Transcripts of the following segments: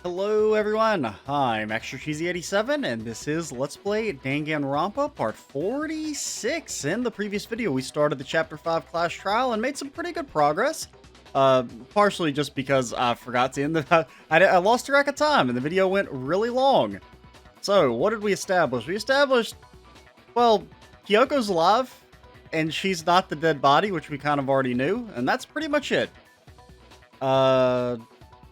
Hello everyone, I'm Extra Cheesy 87 and this is Let's Play Danganronpa Part 46. In the previous video we started the Chapter 5 class trial and made some pretty good progress. Partially just because I forgot to end the... I lost track of time and the video went really long. So, what did we establish? We established, well, Kyoko's alive and she's not the dead body, which we kind of already knew, and that's pretty much it.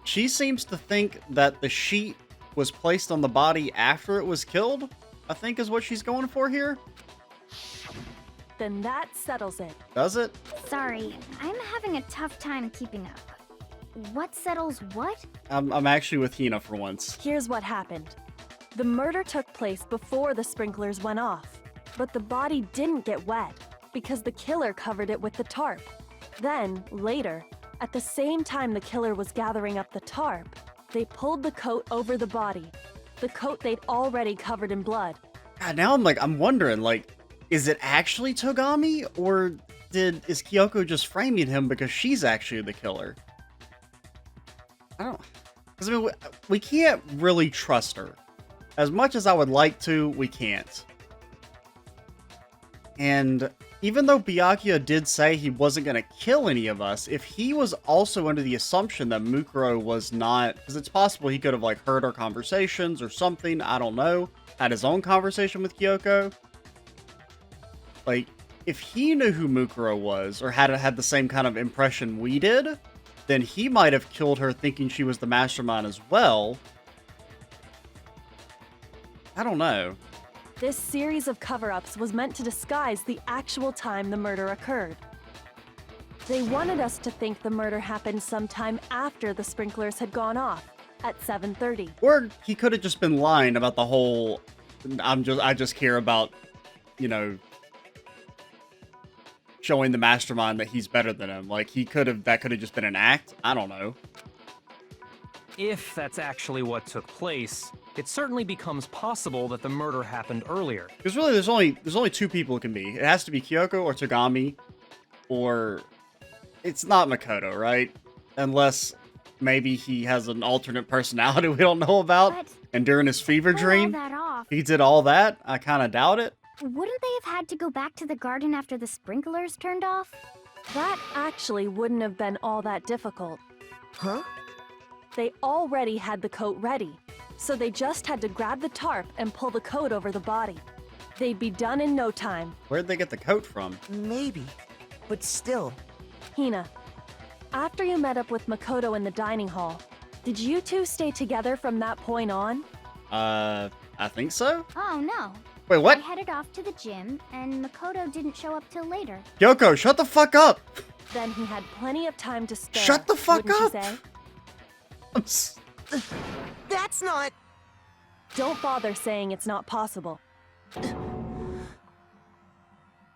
She seems to think that the sheet was placed on the body after it was killed, I think is what she's going for here. Then that settles it. Does it? Sorry, I'm having a tough time keeping up. What settles what? I'm actually with Hina for once. Here's what happened. The murder took place before the sprinklers went off, but the body didn't get wet because the killer covered it with the tarp. Then, later, at the same time the killer was gathering up the tarp, they pulled the coat over the body, the coat they'd already covered in blood. God, now I'm wondering, is it actually Togami, or is Kyoko just framing him because she's actually the killer? I don't... Because, I mean, we can't really trust her. As much as I would like to, we can't. And even though Byakuya did say he wasn't going to kill any of us, if he was also under the assumption that Mukuro was not... Because it's possible he could have, heard our conversations or something, I don't know. Had his own conversation with Kyoko. If he knew who Mukuro was, or had the same kind of impression we did, then he might have killed her thinking she was the mastermind as well. I don't know. This series of cover-ups was meant to disguise the actual time the murder occurred. They wanted us to think the murder happened sometime after the sprinklers had gone off, at 7:30. Or he could have just been lying about the whole, I just care about, showing the mastermind that he's better than him. That could have just been an act. I don't know. If that's actually what took place, it certainly becomes possible that the murder happened earlier. Because really, there's only two people it can be. It has to be Kyoko or Togami, or it's not Makoto, right? Unless maybe he has an alternate personality we don't know about, But and during his fever dream, Pull all that off. he did all that. I kind of doubt it. Wouldn't they have had to go back to the garden after the sprinklers turned off? That actually wouldn't have been all that difficult. Huh? They already had the coat ready, so they just had to grab the tarp and pull the coat over the body. They'd be done in no time. Where'd they get the coat from? Maybe. But still. Hina, after you met up with Makoto in the dining hall, did you two stay together from that point on? I think so? Oh no. Wait, what? I headed off to the gym, and Makoto didn't show up till later. Kyoko, shut the fuck up! Then he had plenty of time to spare. Shut the fuck wouldn't up! You say? That's not... Don't bother saying it's not possible.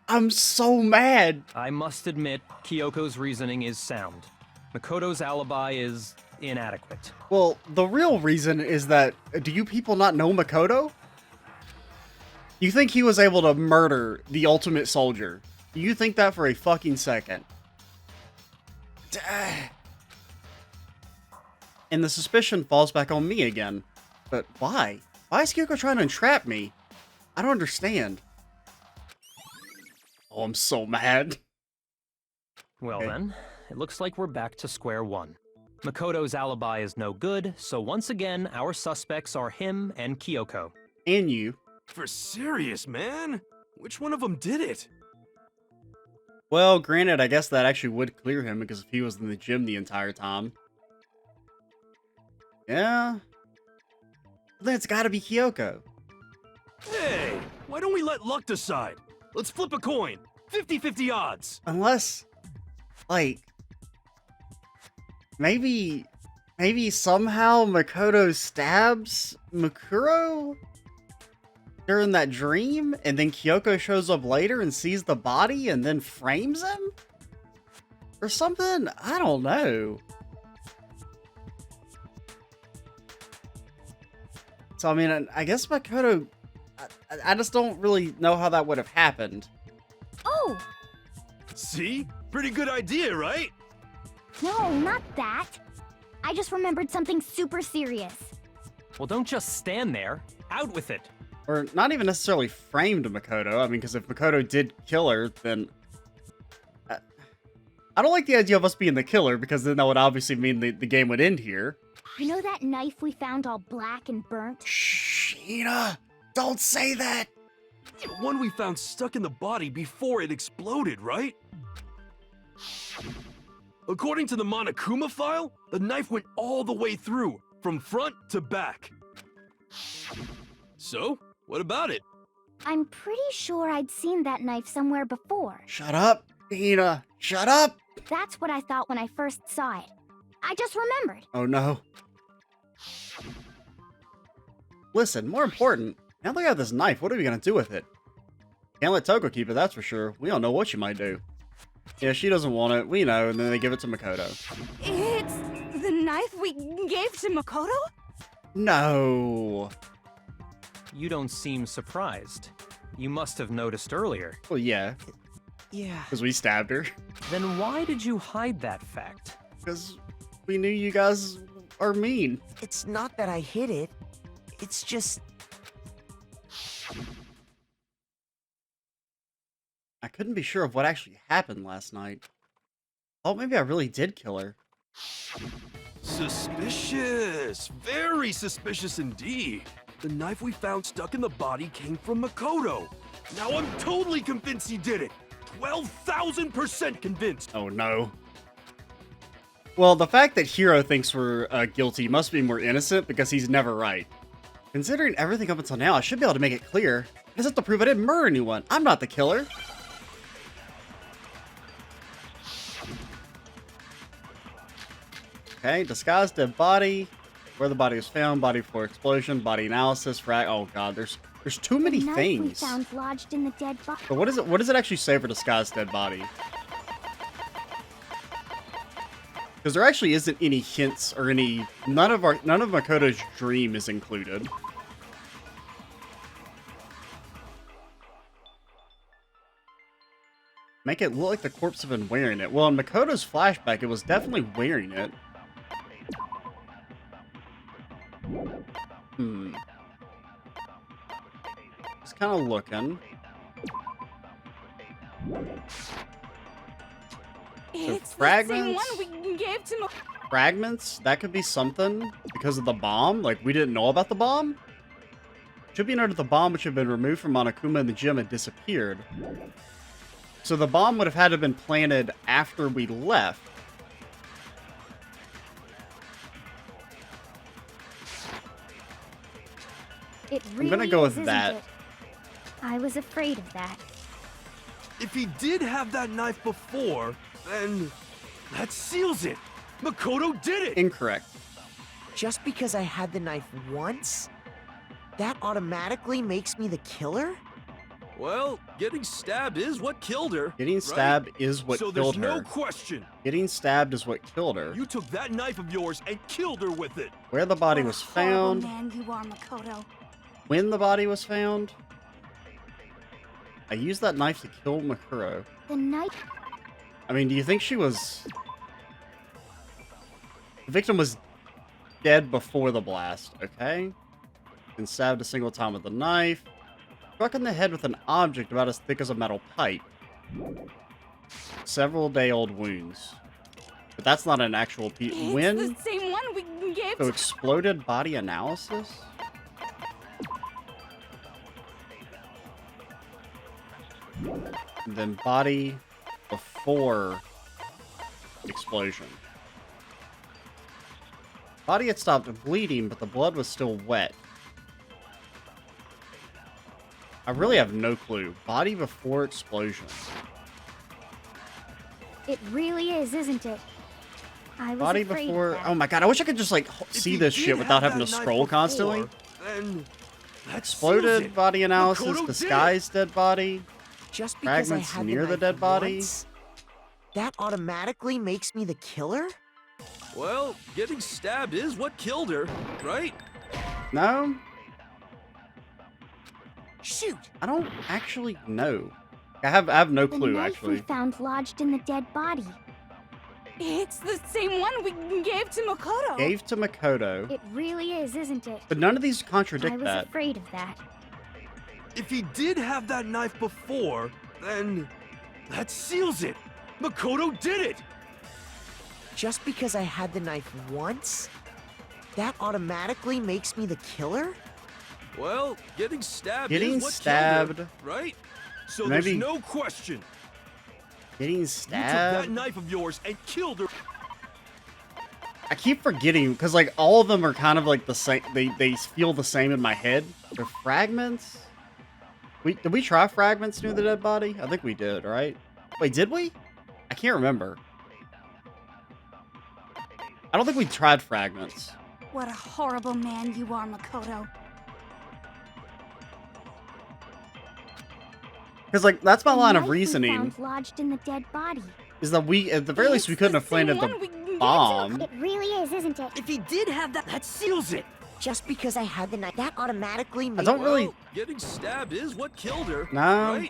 I'm so mad. I must admit, Kyoko's reasoning is sound. Makoto's alibi is inadequate. Well, the real reason is that, do you people not know Makoto? You think he was able to murder the ultimate soldier? Do you think that for a fucking second? And the suspicion falls back on me again. But why? Why is Kyoko trying to entrap me? I don't understand. Oh, I'm so mad. Well Okay. then, it looks like we're back to square one. Makoto's alibi is no good, so once again, our suspects are him and Kyoko. And you. For serious, man? Which one of them did it? Well, granted, I guess that actually would clear him because if he was in the gym the entire time. Yeah. Then it's gotta be Kyoko. Hey, why don't we let luck decide? Let's flip a coin. 50-50 odds. Unless, maybe somehow Makoto stabs Mukuro during that dream, and then Kyoko shows up later and sees the body and then frames him? Or something? I don't know. So, I mean, I guess Makoto... I just don't really know how that would have happened. Oh! See? Pretty good idea, right? No, not that. I just remembered something super serious. Well, don't just stand there. Out with it. Or not even necessarily framed Makoto. I mean, because if Makoto did kill her, then... I don't like the idea of us being the killer, because then that would obviously mean the game would end here. You know that knife we found all black and burnt? Shh, Ina! Don't say that! The one we found stuck in the body before it exploded, right? According to the Monokuma file, the knife went all the way through, from front to back. So, what about it? I'm pretty sure I'd seen that knife somewhere before. Shut up, Ina! Shut up! That's what I thought when I first saw it. I just remembered. Oh no. Listen, more important, now that we have this knife, what are we gonna do with it? Can't let Toko keep it, that's for sure. We don't know what she might do. Yeah, she doesn't want it, we know, and then they give it to Makoto. It's the knife we gave to Makoto? No. You don't seem surprised. You must have noticed earlier. Well, yeah, Yeah. because we stabbed her. Then why did you hide that fact? Because we knew you guys are mean. It's not that I hid it. It's just... I couldn't be sure of what actually happened last night. Oh, maybe I really did kill her. Suspicious! Very suspicious indeed. The knife we found stuck in the body came from Makoto. Now I'm totally convinced he did it. 12,000% convinced. Oh no. Well, the fact that Hiro thinks we're guilty must be more innocent because he's never right. Considering everything up until now, I should be able to make it clear. I just have to prove I didn't murder anyone. I'm not the killer. Okay, disguised dead body. Where the body was found, body before explosion, body analysis, frag. Oh god, there's too many the knife things. we found lodged in the dead body. But what is it? What does it actually say for disguised dead body? Because there actually isn't any hints or any. None of Makoto's dream is included. Make it look like the corpse have been wearing it. Well, in Makoto's flashback, it was definitely wearing it. Just kind of looking. It's fragments? the same one we gave to Fragments? That could be something because of the bomb. Like, we didn't know about the bomb? Should be noted the bomb, which had been removed from Monokuma in the gym, had disappeared. So the bomb would have had to have been planted after we left. It really gonna go with is, isn't that. it? I was afraid of that. If he did have that knife before, then that seals it. Makoto did it. Incorrect. Just because I had the knife once? That automatically makes me the killer? Well, getting stabbed is what killed her. Getting right? stabbed is what so killed there's no her. question. Getting stabbed is what killed her. You took that knife of yours and killed her with it. Where the body What a was horrible found, man you are, Makoto. when the body was found. I used that knife to kill Makuro. The knife. I mean, do you think she was... The victim was dead before the blast, okay? Been stabbed a single time with a knife. Struck in the head with an object about as thick as a metal pipe. Several day-old wounds. But that's not an actual It's when? the same one we gave So to exploded body analysis? And then body before explosion. Body had stopped bleeding, but the blood was still wet. I really have no clue. Body before explosion. It really is, isn't it? I was Body afraid before... of that. Oh my god, I wish I could just, like, If see he this did shit without have having to that knife scroll before, constantly. Then that Exploded seals it. body analysis, Makoto did it. disguised dead body. Just because Fragments I had near the knife dead body? once, that automatically makes me the killer? Well, getting stabbed is what killed her, right? No? Shoot! I don't actually know. I have no The clue, knife we actually. found lodged in the dead body. It's the same one we gave to Makoto. Gave to Makoto. It really is, isn't it? But none of these I contradict was that. afraid of that. If he did have that knife before, then that seals it. Makoto did it. Just because I had the knife once, that automatically makes me the killer? Well, getting stabbed Getting is what stabbed. killed her, right? So Maybe- there's no question. Getting You took stabbed. that knife of yours and killed her. I keep forgetting because like all of them are kind of like the same. They feel the same in my head. They're fragments. Did we try fragments near the dead body? I think we did, right? Wait, did we? I can't remember. I don't think we tried fragments. What a horrible man you are, Makoto. Because like that's my The line of knife we reasoning found lodged in the dead body. is that we at the very least we couldn't have planted the bomb. It really is, isn't it? If he did have that seals it. Just because I had the knife, that automatically I makes don't really. Well, getting stabbed is what killed her. No. Right?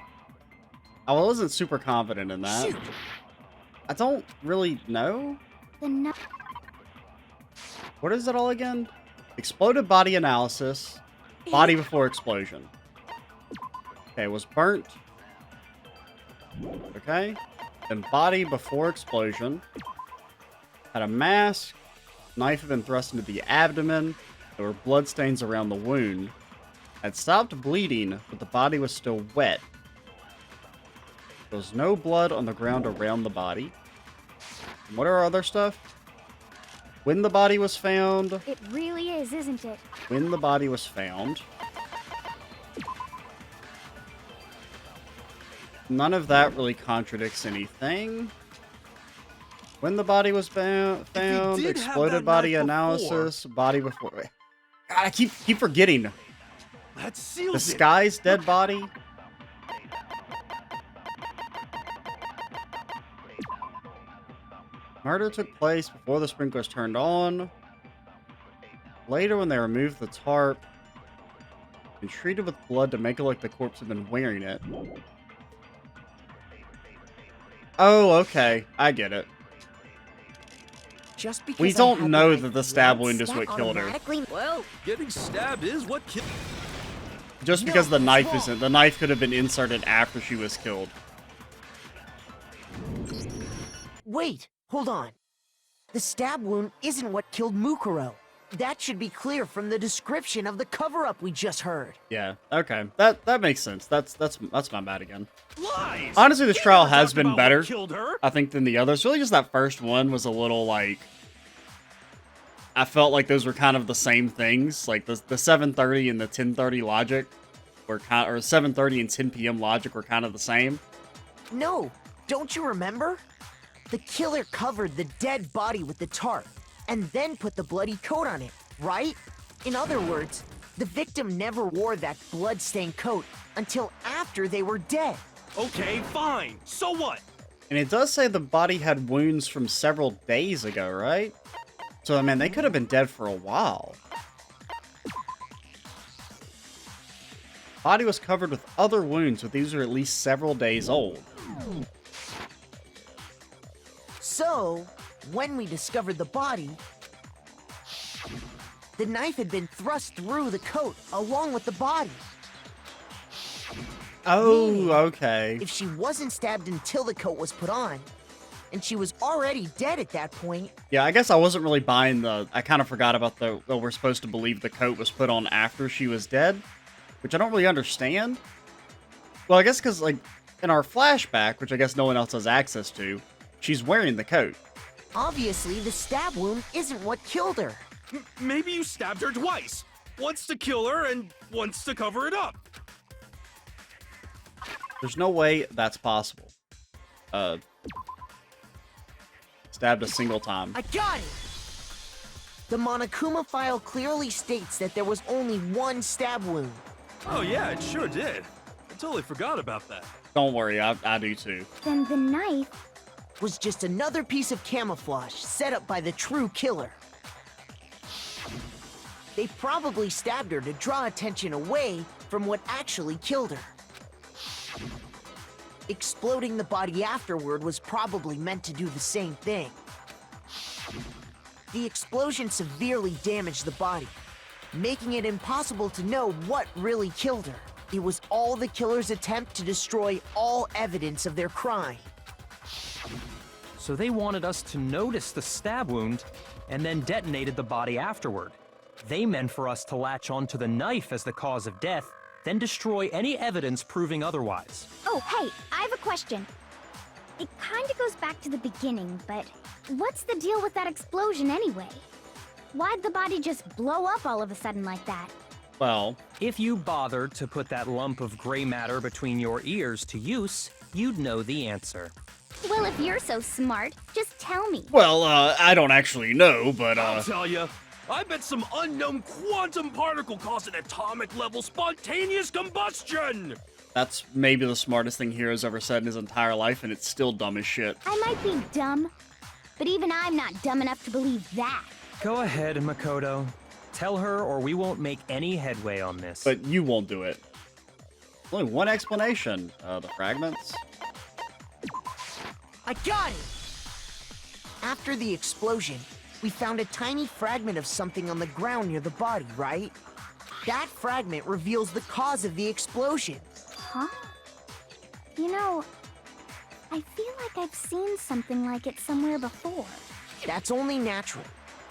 I wasn't super confident in that. Shoot. I don't really know. The knife. What is it all again? Exploded body analysis. Body before explosion. Okay, was burnt. Okay. Then body before explosion. Had a mask. Knife had been thrust into the abdomen. There were bloodstains around the wound. Had stopped bleeding, but the body was still wet. There was no blood on the ground around the body. And what are our other stuff? When the body was found. It really is, isn't it? When the body was found. None of that really contradicts anything. When the body was found, did have exploded that body knife analysis, body before. God, I keep forgetting. That seals The it. Sky's dead body. Murder took place before the sprinklers turned on. Later, when they removed the tarp and treated with blood to make it like the corpse had been wearing it. Oh, okay. I get it. Just because We I don't had know knife that the stab once, wound is that what killed her. automatically- Well, Getting stabbed is what killed. Just No, because the it's knife wrong. isn't. The knife could have been inserted after she was killed. wait, hold on. The stab wound isn't what killed Mukuro. That should be clear from the description of the cover-up we just heard. Yeah. Okay. That makes sense. That's my bad again. Lies. Honestly, this He trial never has talked been about better. what killed her. I think than the others. Really, just that first one was a little like. I felt like those were kind of the same things. Like the 7:30 and the 10:30 logic were kind, or 7:30 and 10 p.m. logic were kind of the same. No, don't you remember? The killer covered the dead body with the tarp and then put the bloody coat on it, right? In other words, the victim never wore that blood-stained coat until after they were dead. Okay, fine. So what? And it does say the body had wounds from several days ago, right? So, I mean, they could have been dead for a while. Body was covered with other wounds, but these are at least several days old. So, when we discovered the body, the knife had been thrust through the coat along with the body. Oh, Meaning, okay. If she wasn't stabbed until the coat was put on, and she was already dead at that point, Yeah, I guess I wasn't really buying the... I kind of forgot about the... Well, we're supposed to believe the coat was put on after she was dead, which I don't really understand. Well, I guess because, like, in our flashback, which I guess no one else has access to, she's wearing the coat. obviously the stab wound isn't what killed her. Maybe you stabbed her twice. Once to kill her and once to cover it up. There's no way that's possible. Stabbed a single time. I got it! The Monokuma file clearly states that there was only one stab wound. Oh yeah, it sure did. I totally forgot about that. Don't worry, I do too. Then the knife. Was just another piece of camouflage set up by the true killer. They probably stabbed her to draw attention away from what actually killed her. Exploding the body afterward was probably meant to do the same thing. The explosion severely damaged the body, making it impossible to know what really killed her. It was all the killer's attempt to destroy all evidence of their crime. So they wanted us to notice the stab wound and then detonated the body afterward. They meant for us to latch onto the knife as the cause of death, then destroy any evidence proving otherwise. Oh, hey, I have a question. It kinda goes back to the beginning, but what's the deal with that explosion anyway? Why'd the body just blow up all of a sudden like that? Well, If you bothered to put that lump of gray matter between your ears to use, you'd know the answer. Well, if you're so smart, just tell me. I don't actually know, but, I'll tell ya. I bet some unknown quantum particle caused an atomic-level spontaneous combustion! that's maybe the smartest thing Hero's ever said in his entire life, and it's still dumb as shit. I might be dumb, but even I'm not dumb enough to believe that. Go ahead, Makoto. Tell her or we won't make any headway on this. But you won't do it. Only one explanation. The fragments. I got it! After the explosion, we found a tiny fragment of something on the ground near the body, right? That fragment reveals the cause of the explosion. Huh? You know, I feel like I've seen something like it somewhere before. That's only natural,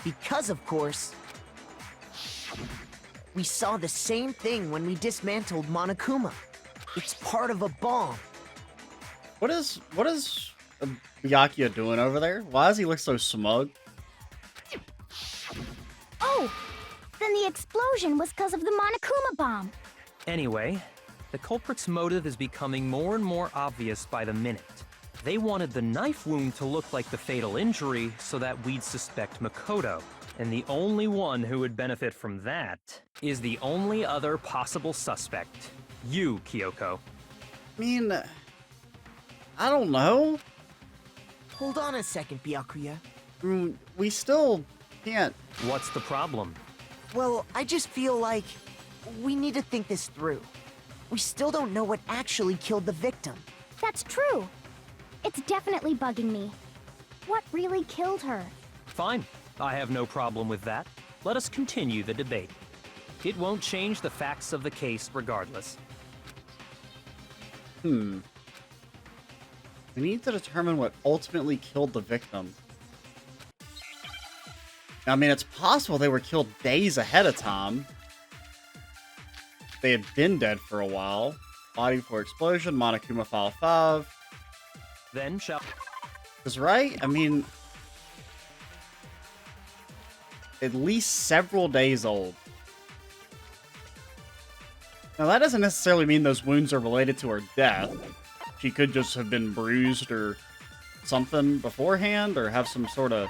because of course, we saw the same thing when we dismantled Monokuma. It's part of a bomb. What is Byakuya doing over there? Why does he look so smug? Oh! Then the explosion was because of the Monokuma bomb. Anyway, the culprit's motive is becoming more and more obvious by the minute. They wanted the knife wound to look like the fatal injury so that we'd suspect Makoto. And the only one who would benefit from that is the only other possible suspect. You, Kyoko. I mean, I don't know. Hold on a second, Byakuya. We still can't. What's the problem? Well, I just feel like we need to think this through. We still don't know what actually killed the victim. That's true. It's definitely bugging me. What really killed her? Fine. I have no problem with that. Let us continue the debate. It won't change the facts of the case regardless. We need to determine what ultimately killed the victim. I mean, it's possible they were killed days ahead of time. They had been dead for a while. Body before explosion, Monokuma File 5. Then shall... Because, right? I mean, at least several days old. Now, that doesn't necessarily mean those wounds are related to her death. She could just have been bruised or something beforehand, or have some sort of,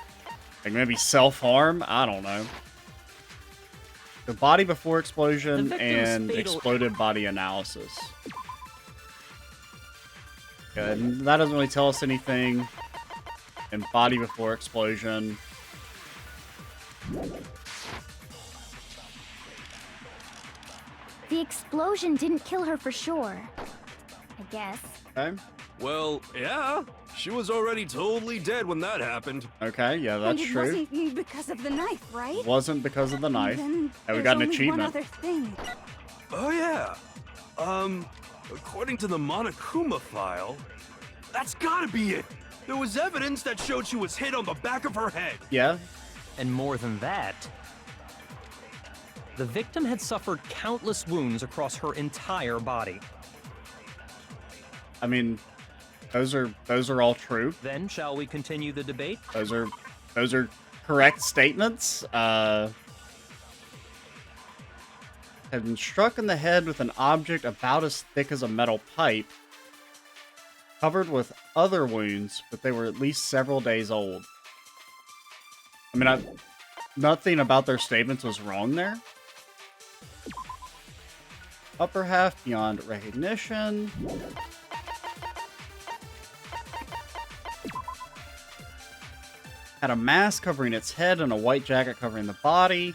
like, maybe self-harm. I don't know. The body before explosion and exploded body analysis. And that doesn't really tell us anything. And body before explosion. The explosion didn't kill her for sure. I guess. Okay. Well, yeah. She was already totally dead when that happened. Okay, yeah, that's And it true. wasn't because of the knife, right? Wasn't because of the knife. Then And we there's got an only achievement. one other thing. Oh, yeah. According to the Monokuma file, that's gotta be it. There was evidence that showed she was hit on the back of her head. Yeah. And more than that, the victim had suffered countless wounds across her entire body. I mean, those are all true. Then shall we continue the debate? Those are correct statements. Had been struck in the head with an object about as thick as a metal pipe, covered with other wounds, but they were at least several days old. I mean, nothing about their statements was wrong there. Upper half beyond recognition. Had a mask covering its head and a white jacket covering the body.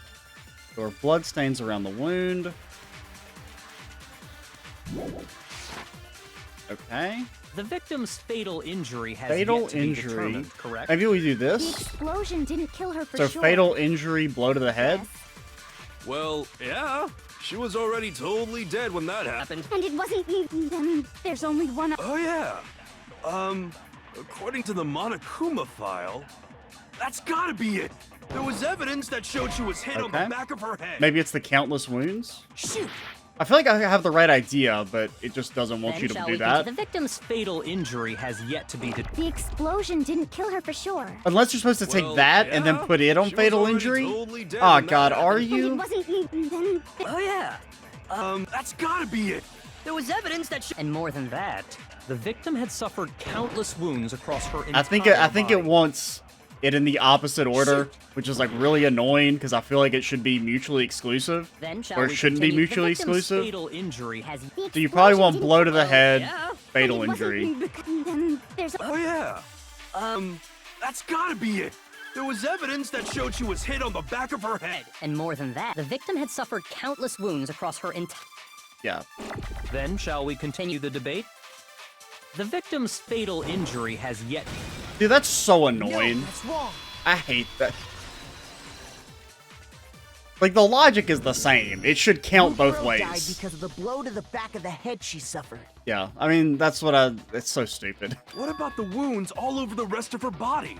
There were bloodstains around the wound. Okay. The victim's fatal injury has Fatal yet to be injury. determined, correct? Maybe we do The this. explosion didn't kill her for So sure. fatal injury, blow to the head. Yes. Well, yeah. She was already totally dead when that happened. And it wasn't. There's only one. Oh, yeah. According to the Monokuma file, that's gotta be it. There was evidence that showed she was hit on the Okay. back of her head. Maybe it's the countless wounds. Shoot! I feel like I have the right idea, but it just doesn't want Then you to shall do we that. The victim's fatal injury has yet to be determined. The explosion didn't kill her for sure. Unless you're supposed to take Well, that and then yeah. put it on She was fatal already injury. totally dead Oh when that god, happened. are And it you? wasn't. Oh yeah. That's gotta be it. There was evidence that and more than that, the victim had suffered countless wounds across her entire I think it body. wants it in the opposite order, which is like really annoying because I feel like it should be mutually exclusive. Then shall Or it we shouldn't be continue? mutually The victim's exclusive. fatal injury has The So you probably explosion want didn't blow to kill the her. head, yeah. fatal And it wasn't injury. Then there's. Oh, yeah. That's gotta be it. There was evidence that showed she was hit on the back of her head. And more than that, the victim had suffered countless wounds across her entire. Yeah. Then shall we continue the debate? The victim's fatal injury has yet. Dude, that's so No, annoying. that's wrong. I hate that. Like, the logic is the same. It should count both Girl died ways. because of the blow to the back of the head she suffered. Yeah, I mean, that's what it's so stupid. What about the wounds all over the rest of her body?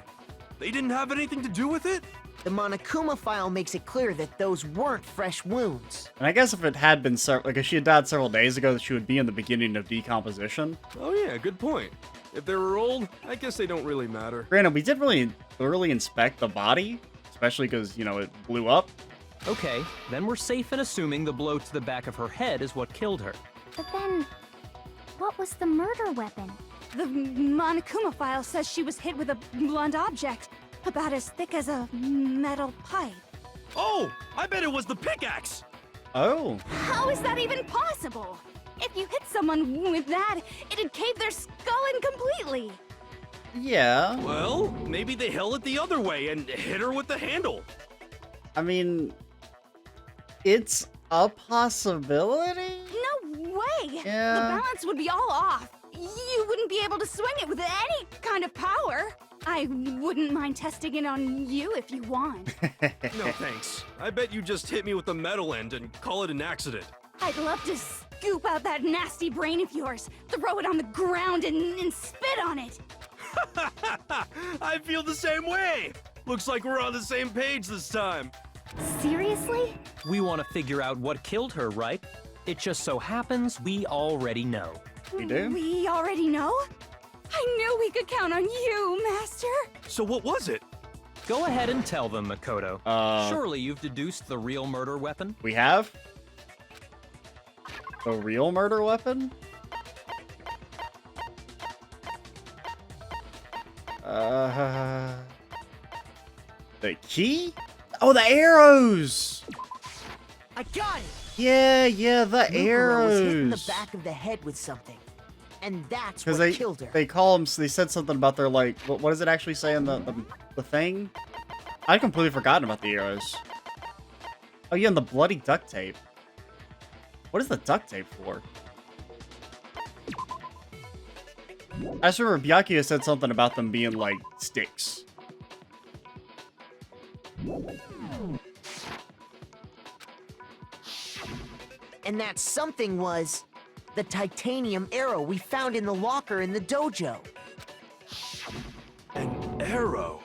They didn't have anything to do with it? The Monokuma file makes it clear that those weren't fresh wounds. And I guess if it had been, like, if she had died several days ago, she would be in the beginning of decomposition. Oh yeah, good point. If they were old, I guess they don't really matter. Granted, we didn't really thoroughly inspect the body, especially because, you know, it blew up. Okay, then we're safe in assuming the blow to the back of her head is what killed her. But then, what was the murder weapon? The Monokuma file says she was hit with a blunt object, about as thick as a metal pipe. Oh, I bet it was the pickaxe. Oh. How is that even possible? If you hit someone with that, it'd cave their skull in completely. Yeah. Well, maybe they held it the other way and hit her with the handle. I mean, it's a possibility? No way! Yeah. The balance would be all off. You wouldn't be able to swing it with any kind of power. I wouldn't mind testing it on you if you want. No thanks. I bet you just hit me with the metal end and call it an accident. I'd love to scoop out that nasty brain of yours, throw it on the ground and spit on it. I feel the same way. Looks like we're on the same page this time. Seriously? We want to figure out what killed her, right? It just so happens we already know. We do? We already know? I knew we could count on you, Master. So what was it? Go ahead and tell them, Makoto. Uh, Surely you've deduced the real murder weapon? We have? The real murder weapon? The key? Oh, the arrows! I got it! Yeah, the Mukuro was hit in the arrows. back of the head with something. And that's Because what killed her. they call them, they said something about their, like, what does it actually say in the thing? I'd completely forgotten about the arrows. Oh yeah, and the bloody duct tape. What is the duct tape for? I just remember Byakuya said something about them being, like, sticks. And that something was the titanium arrow we found in the locker in the dojo. An arrow.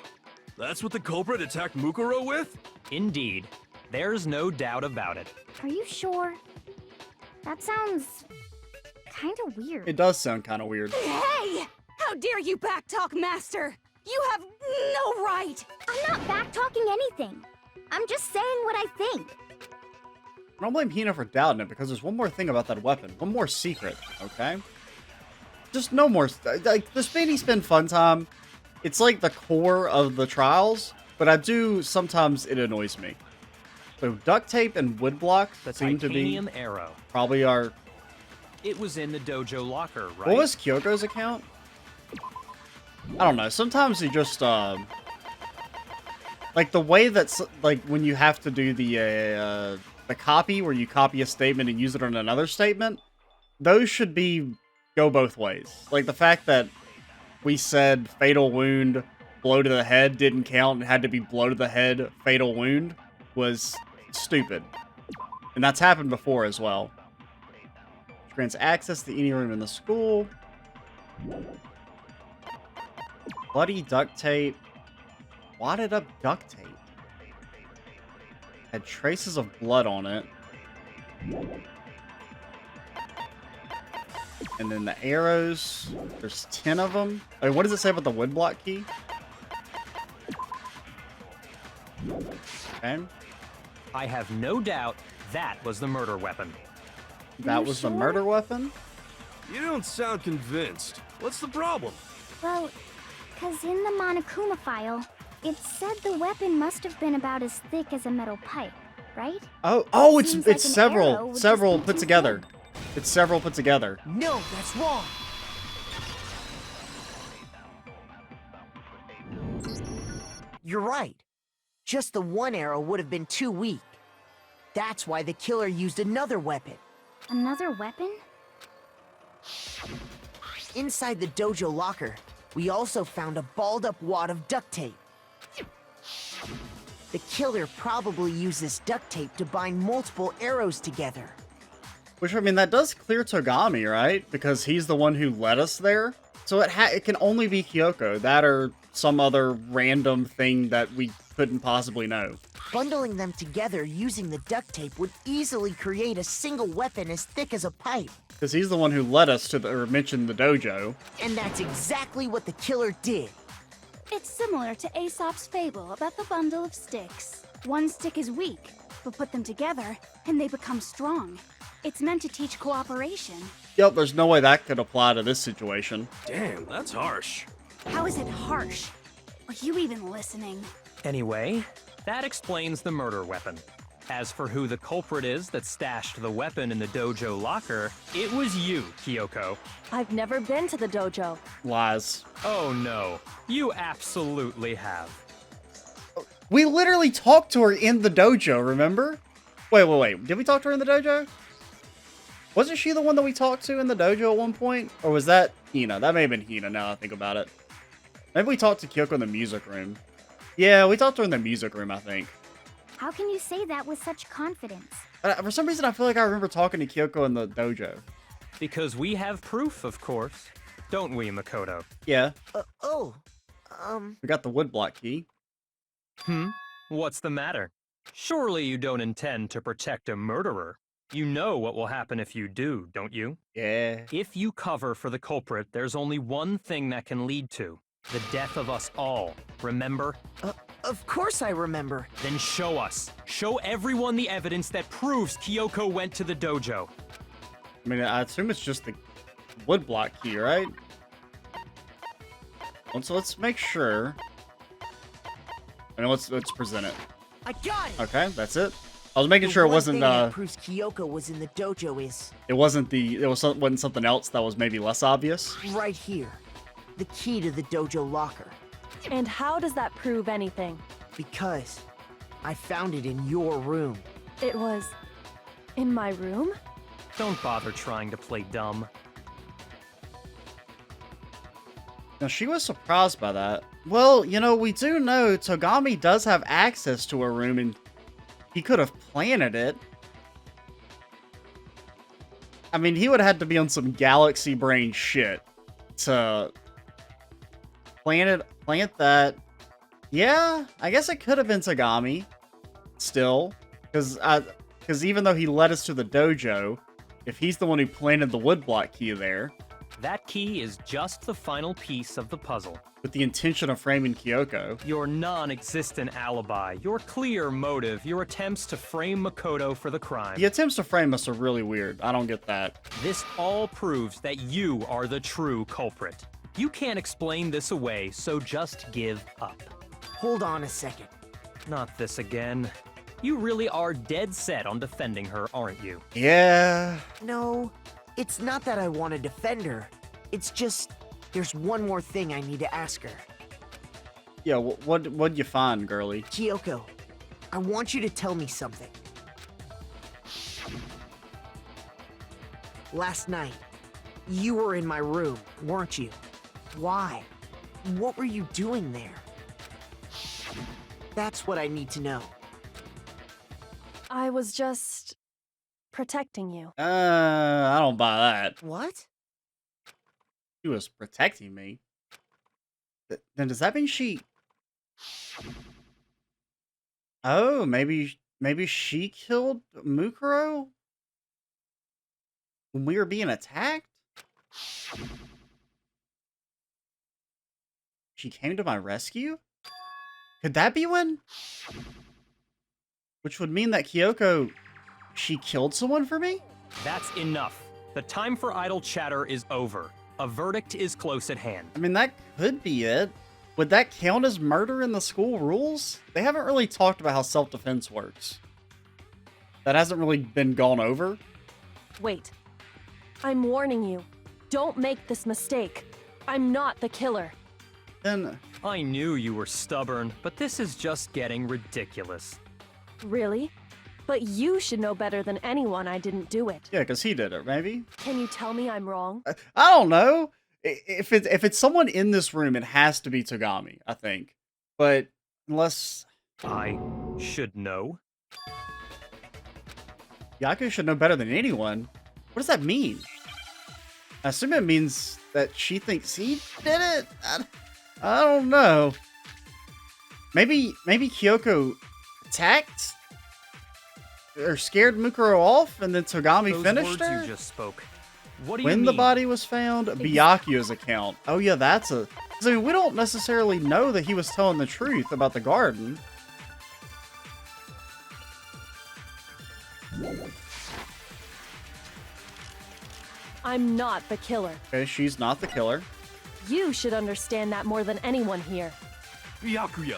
That's what the culprit attacked Mukuro with? Indeed. There's no doubt about it. Are you sure? That sounds kind of weird. It does sound kind of weird. Hey! How dare you backtalk, Master? You have no right! I'm not back-talking anything. I'm just saying what I think. I don't blame Hina for doubting it, because there's one more thing about that weapon. One more secret, okay? Just no more... Like, the Spinny Spin Fun Time, it's like the core of the trials, but sometimes it annoys me. So duct tape and woodblock The seem to be titanium arrow. probably our... It was in the dojo locker, right? What was Kyoko's account? I don't know. Sometimes you just, like, the way that's, like, when you have to do the copy, where you copy a statement and use it on another statement, those should be go both ways. Like, the fact that we said fatal wound, blow to the head didn't count. It had to be blow to the head, fatal wound was stupid. And that's happened before as well. Which grants access to any room in the school. Bloody duct tape. Wadded up duct tape. Had traces of blood on it. And then the arrows. There's 10 of them. Wait, what does it say about the woodblock key? Okay. I have no doubt that was the murder weapon. That was the murder weapon? You don't sound convinced. What's the problem? Well, because in the Monokuma file, it said the weapon must have been about as thick as a metal pipe, right? Oh, it's Seems like an arrow several would just several be put too together. thin. It's several put together. No, that's wrong. You're right. Just the one arrow would have been too weak. That's why the killer used another weapon. Another weapon? Inside the dojo locker, we also found a balled-up wad of duct tape. The killer probably used this duct tape to bind multiple arrows together. Which, I mean, that does clear Togami, right? Because he's the one who led us there. So it can only be Kyoko. That or some other random thing that we couldn't possibly know. Bundling them together using the duct tape would easily create a single weapon as thick as a pipe. Because he's the one who led us to or mentioned the dojo. And that's exactly what the killer did. It's similar to Aesop's fable about the bundle of sticks. One stick is weak, but put them together, and they become strong. It's meant to teach cooperation. Yep, there's no way that could apply to this situation. Damn, that's harsh. How is it harsh? Are you even listening? Anyway, that explains the murder weapon. As for who the culprit is that stashed the weapon in the dojo locker, it was you, Kyoko. I've never been to the dojo. Lies. Oh no, you absolutely have. We literally talked to her in the dojo, remember? Wait. Did we talk to her in the dojo? Wasn't she the one that we talked to in the dojo at one point? Or was that Hina? That may have been Hina, now that I think about it. Maybe we talked to Kyoko in the music room. Yeah, we talked to her in the music room, I think. How can you say that with such confidence? For some reason, I feel like I remember talking to Kyoko in the dojo. Because we have proof, of course. Don't we, Makoto? Yeah, we got the woodblock key. What's the matter? Surely you don't intend to protect a murderer. You know what will happen if you do, don't you? Yeah. If you cover for the culprit, there's only one thing that can lead to. The death of us all. Remember? Of course I remember. Then show us. Show everyone the evidence that proves Kyoko went to the dojo. I mean, I assume it's just the woodblock key, right? Well, so let's make sure. I mean, let's present it. I got it. Okay, that's it. I was making sure it The one wasn't thing that proves Kyoko was in the dojo is wasn't something else that was maybe less obvious. right here. The key to the dojo locker. And how does that prove anything? Because I found it in your room. It was in my room? Don't bother trying to play dumb. Now, she was surprised by that. Well, you know, we do know Togami does have access to her room, and he could have planted it. I mean, he would have had to be on some galaxy brain shit to plant that. Yeah, I guess it could have been Togami. Still, because even though he led us to the dojo, if he's the one who planted the woodblock key there, That key is just the final piece of the puzzle. with the intention of framing Kyoko. Your non-existent alibi, your clear motive, your attempts to frame Makoto for the crime. The attempts to frame us are really weird. I don't get that. This all proves that you are the true culprit. You can't explain this away, so just give up. Hold on a second. Not this again. You really are dead set on defending her, aren't you? Yeah. No, it's not that I want to defend her. It's just, there's one more thing I need to ask her. Yeah, what'd you find, girly? Kyoko, I want you to tell me something. Last night, You were in my room, weren't you? Why? What were you doing there? That's what I need to know. I was just protecting you. I don't buy that. What? She was protecting me. Then does that mean she... Oh, maybe she killed Mukuro when we were being attacked? She came to my rescue? Could that be when? Which would mean that Kyoko, she killed someone for me? That's enough. The time for idle chatter is over. A verdict is close at hand. I mean, that could be it. Would that count as murder in the school rules? They haven't really talked about how self-defense works. That hasn't really been gone over. Wait. I'm warning you. Don't make this mistake. I'm not the killer. Then, I knew you were stubborn, but this is just getting ridiculous. Really? But you should know better than anyone I didn't do it. yeah, because he did it, maybe? Can you tell me I'm wrong? I don't know. If it's someone in this room, it has to be Togami, I think. But unless... I should know. Yaku should know better than anyone. What does that mean? I assume it means that she thinks he did it? I don't know. Maybe Kyoko attacked? Or scared Mukuro off, and then Togami Those finished words her? you just spoke. What do you When mean? the body was found, Byakuya's account. Oh yeah, that's a... 'cause, I mean, we don't necessarily know that he was telling the truth about the garden. I'm not the killer. Okay, she's not the killer. You should understand that more than anyone here. Byakuya,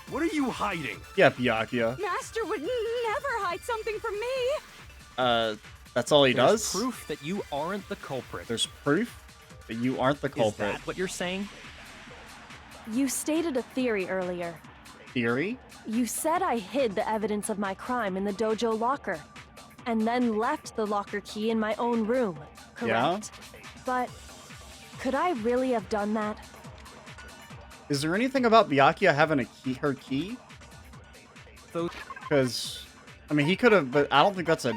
what are you hiding? Yeah, Byakuya. Master would never hide something from me. That's all he There's does? proof that you aren't the culprit. There's proof that you aren't the Is culprit. that what you're saying? You stated a theory earlier. Theory? You said I hid the evidence of my crime in the dojo locker, and then left the locker key in my own room, correct? But could I really have done that? Is there anything about Byakuya having a key, her key? Those Because, I mean, he could have, but I don't think that's a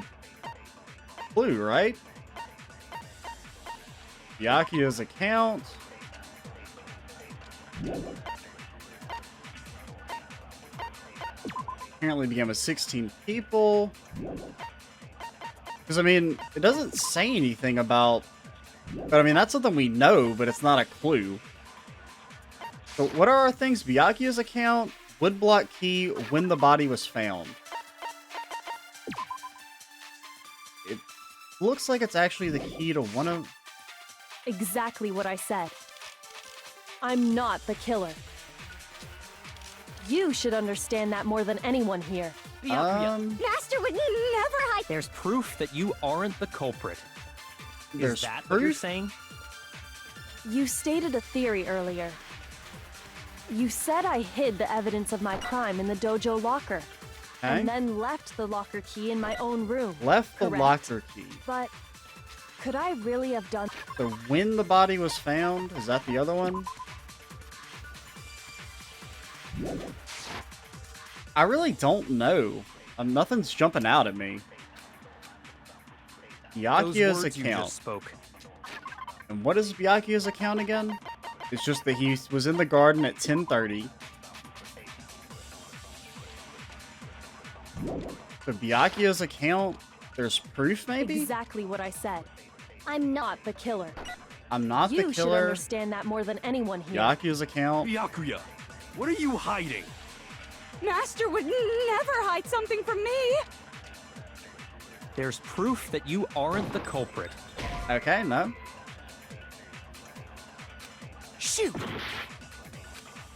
clue, right? Byakuya's account. Apparently began with 16 people. Because, I mean, it doesn't say anything about... But, I mean, that's something we know, but it's not a clue. So, what are our things? Byakuya's account, woodblock key, when the body was found. It looks like it's actually the key to one of... Exactly what I said. I'm not the killer. You should understand that more than anyone here. Master would never hide. There's proof that you aren't the culprit. There's Is that what you're proof? saying? You stated a theory earlier. You said I hid the evidence of my crime in the dojo locker, Okay. and then left the locker key in my own room. Left the correct? locker key. But could I really have done... So when the body was found, is that the other one? I really don't know. Nothing's jumping out at me. Those Byakuya's words you account. just spoke. And what is Byakuya's account again? It's just that he was in the garden at 10:30. So Byakuya's account, there's proof maybe? Exactly what I said. I'm not the killer. I'm not You the should killer. understand that more than anyone here. Byakuya's account. Byakuya, what are you hiding? Master would never hide something from me. There's proof that you aren't the culprit. Okay, no. Shoot!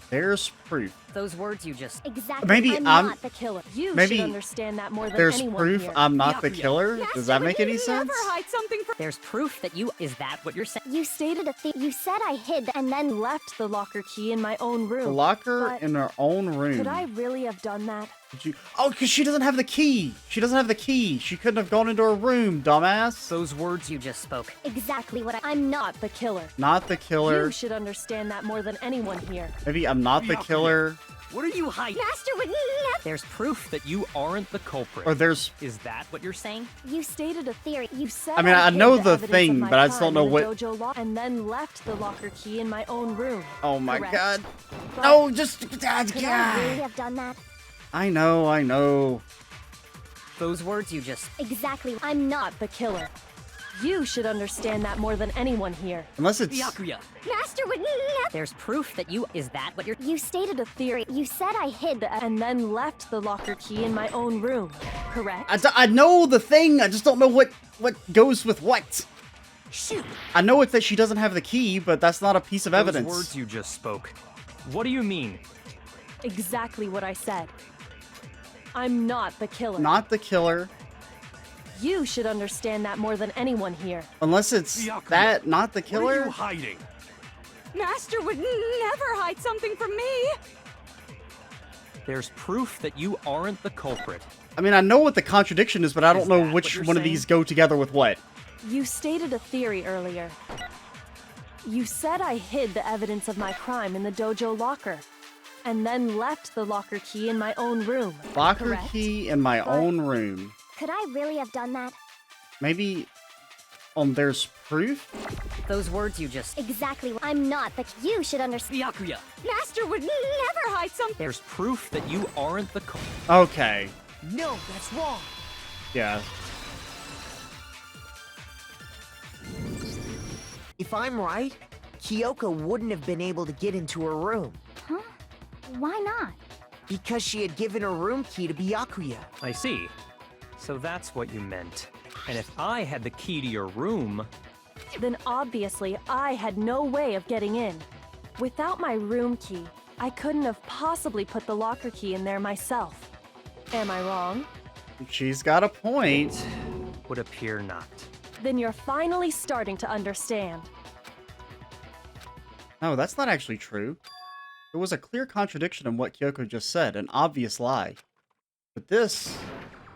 There's proof. Those words you just... Exactly. Maybe I'm I'm- not the killer. You maybe should understand that more than There's anyone proof here. I'm not the Byakuya. killer? Does that make any sense? Never hide something from There's proof that you. Is that what you're saying? You stated you said I hid and then Left the locker key in my own room. The locker But in her own room. could I really have done that? Did you... Oh, because she doesn't have the key. She doesn't have the key. She couldn't have gone into her room, dumbass. Those words you just spoke. exactly what I'm not. Not the killer. Not the killer. You should understand that more than anyone here. Maybe I'm not the killer. What are you hiding? Master would never. There's proof that you aren't the culprit. Or there's... Is that what you're saying? You stated a theory. You said I mean, I hid know the the evidence thing, of my but I just don't crime know in the what- dojo and then left the locker key in my own room. Oh my Correct. god. But No, just... Could I really God. have done that? I know. Those words you just. Exactly. I'm not. not the killer. You should understand that more than anyone here. Unless it's... Byakuya. Master would never. There's proof that you. Is that what you're. You stated a theory. You said I hid And then left the locker key in my own room. Correct? I know the thing, I just don't know what goes with what. Shoot! I know it's that she doesn't have the key, but that's not a piece of evidence. Those words you just spoke. What do you mean? Exactly what I said. I'm not the killer. Not the killer. You should understand that more than anyone here. Unless it's Byakuya, that, not the What are killer. you hiding? Master would never hide something from me. There's proof that you aren't the culprit. I mean, I know what the contradiction is, but I don't Is know that which what you're one of saying? these go together with what. You stated a theory earlier. You said I hid the evidence of my crime in the dojo locker, and then left the locker key in my own room. Locker Correct? key in my But- own room. Could I really have done that? Maybe there's proof? Those words you just. Exactly. I'm not. But you should understand. Byakuya. Master would never hide something. There's proof that you aren't the culprit. Okay. No, that's wrong. Yeah. If I'm right, Kyoko wouldn't have been able to get into her room Huh? Why not? because she had given her room key to Byakuya. I see. So that's what you meant. And if I had the key to your room, Then obviously I had no way of getting in. Without my room key, I couldn't have possibly put the locker key in there myself. Am I wrong? She's got a point. would appear not. Then you're finally starting to understand. No, that's not actually true. There was a clear contradiction in what Kyoko just said, an obvious lie. But this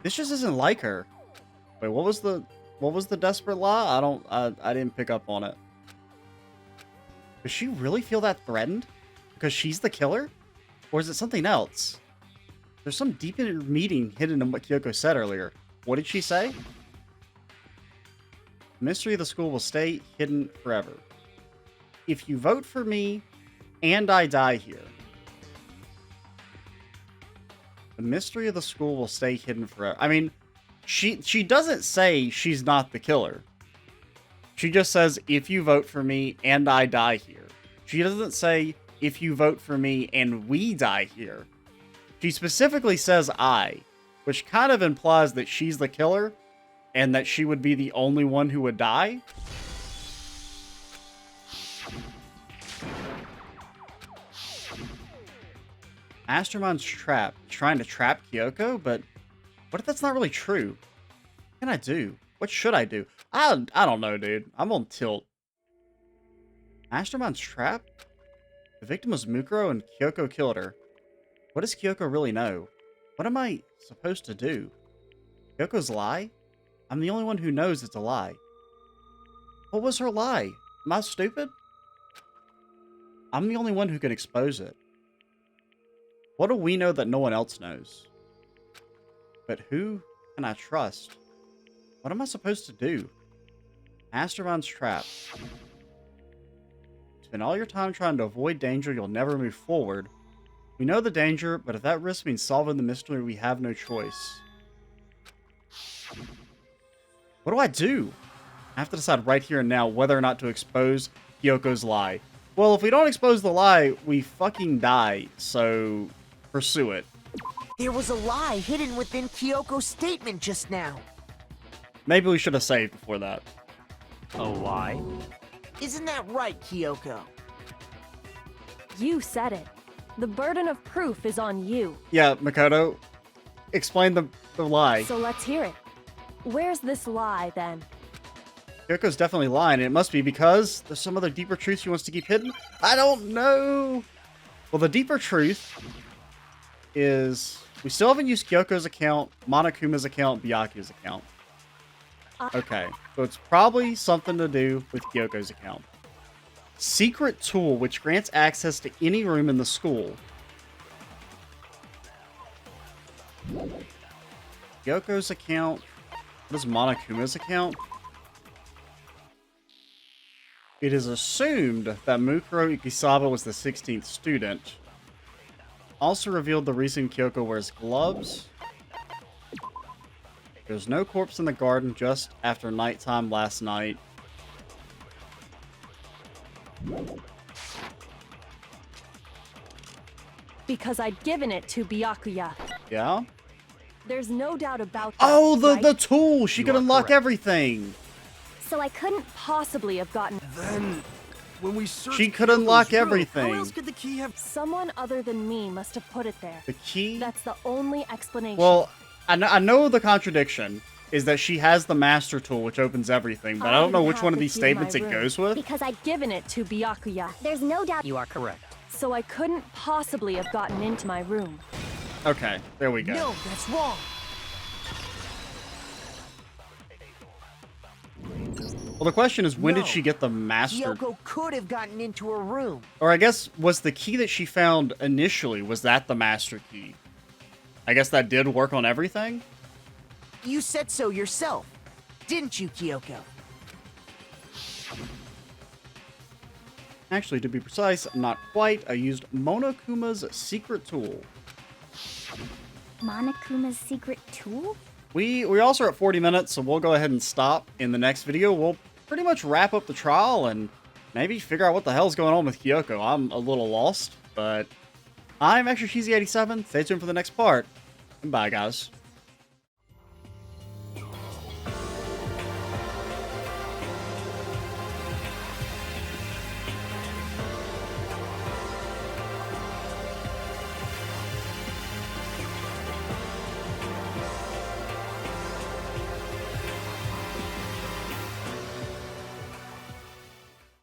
just isn't like her. Wait, what was the desperate lie? I didn't pick up on it. Does she really feel that threatened? Because she's the killer? Or is it something else? There's some deeper meaning hidden in what Kyoko said earlier. What did she say? The mystery of the school will stay hidden forever. If you vote for me and I die here, the mystery of the school will stay hidden forever. I mean, she doesn't say she's not the killer. She just says, if you vote for me and I die here. She doesn't say, if you vote for me and we die here. She specifically says I, which kind of implies that she's the killer and that she would be the only one who would die. Mastermind's trap, trying to trap Kyoko, but what if that's not really true? What can I do? What should I do? I don't know, dude. I'm on tilt. Mastermind's trap? The victim was Mukuro and Kyoko killed her. What does Kyoko really know? What am I supposed to do? Kyoko's lie? I'm the only one who knows it's a lie. What was her lie? Am I stupid? I'm the only one who can expose it. What do we know that no one else knows? But who can I trust? What am I supposed to do? Mastermind's trap. Spend all your time trying to avoid danger, you'll never move forward. We know the danger, but if that risk means solving the mystery, we have no choice. What do I do? I have to decide right here and now whether or not to expose Kyoko's lie. Well, if we don't expose the lie, we fucking die, so pursue it. There was a lie hidden within Kyoko's statement just now. Maybe we should have saved before that. A lie? Isn't that right, Kyoko? You said it. The burden of proof is on you. Yeah, Makoto, explain the lie. So let's hear it. Where's this lie, then? Kyoko's definitely lying. It must be because there's some other deeper truth she wants to keep hidden. I don't know. Well, the deeper truth is we still haven't used Kyoko's account, Monokuma's account, Byakuya's account. Okay, so it's probably something to do with Kyoko's account. Secret tool which grants access to any room in the school. Kyoko's account. What is Monokuma's account? It is assumed that Mukuro Ikisawa was the 16th student. Also revealed the reason Kyoko wears gloves. There's no corpse in the garden just after nighttime last night. Because I'd given it to Byakuya. Yeah? There's no doubt about that. Oh, the right? tool! She You could are unlock correct. everything! So I couldn't possibly have gotten. Then, when we searched She could Kyoko's unlock room, everything. How else could the key have? Someone other than me must have put it there. The key? That's the only explanation. Well, I know the contradiction is that she has the master tool which opens everything, but I don't know which one of these statements it goes with. Because I'd given it to Byakuya. There's no doubt. You are correct. So I couldn't possibly have gotten into my room. Okay, there we go. No, that's wrong. Well, the question is, when No. did she get the master? Kyoko could have gotten into her room. Or I guess, was the key that she found initially, was that the master key? I guess that did work on everything? You said so yourself, didn't you, Kyoko? Actually, to be precise, not quite. I used Monokuma's secret tool. Monokuma's secret tool? We also are at 40 minutes, so we'll go ahead and stop. In the next video, we'll pretty much wrap up the trial and maybe figure out what the hell's going on with Kyoko. I'm a little lost, but I'm Extra Cheesy 87. Stay tuned for the next part. And bye, guys.